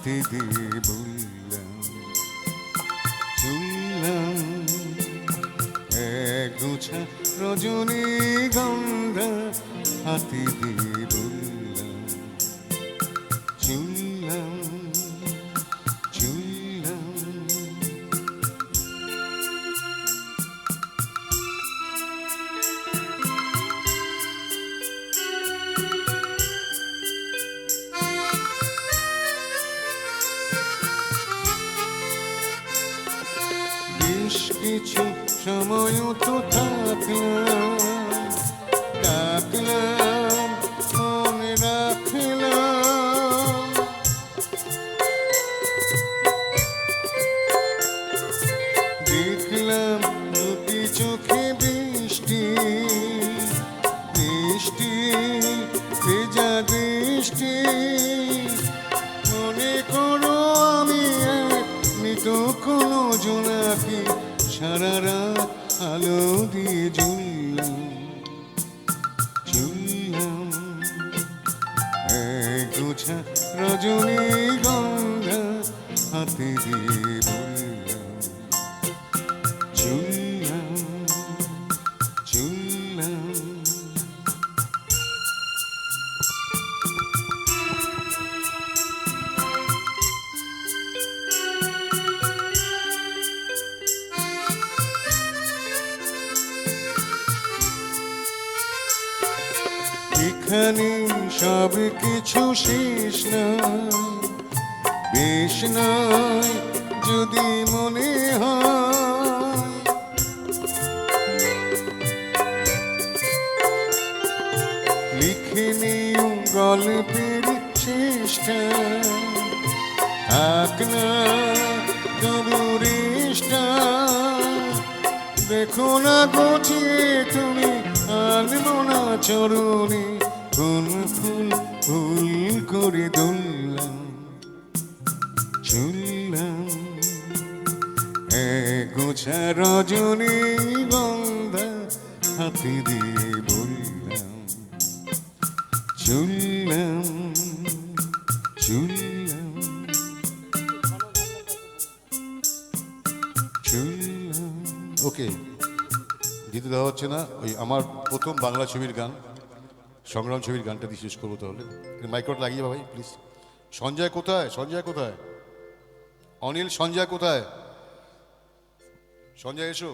হাতে দিয়ে বললাম, চললাম এক গুছা রজনীগন্ধা হাতে দিয়ে বললাম, চললাম চললাম। বেশ কিছু সময় তো থাকলাম, ডাকলাম মনে রাখলাম, দেখলাম দুটি চোখে বৃষ্টি, বৃষ্টি ভেজা দৃষ্টি। মনে করো আমি এক মৃত কোনো জোনাকি, সারা রাত আলো দিয়ে জ্বললাম, জ্বললাম এক গুছা রজনীগন্ধা হাতে দিয়ে বললাম, চললাম চললাম। এখানে সব কিছু শেষ নয়, বেশ নয় যদি মনে হয়, লিখে নিও গল্পের শেষটা, থাক না তবু রেশটা। দেখো না গোছিয়ে তুমি আনবো না চরণে, কোন ফুল ফুল করে দুললাম, চললাম এক গোছা রজনীগন্ধা হাতে দিয়ে বললাম, চললাম চললাম চললাম। ওকে, দিতে দেওয়া হচ্ছে না। ওই আমার প্রথম বাংলা ছবির গান, সংগ্রাম ছবির গানটা দিয়ে শেষ করবো তাহলে। মাইক্রোটা লাগিয়ে ভাই প্লিজ। সঞ্জয় কোথায়? সঞ্জয় কোথায়? অনিল, সঞ্জয় কোথায়? সঞ্জয় এসো।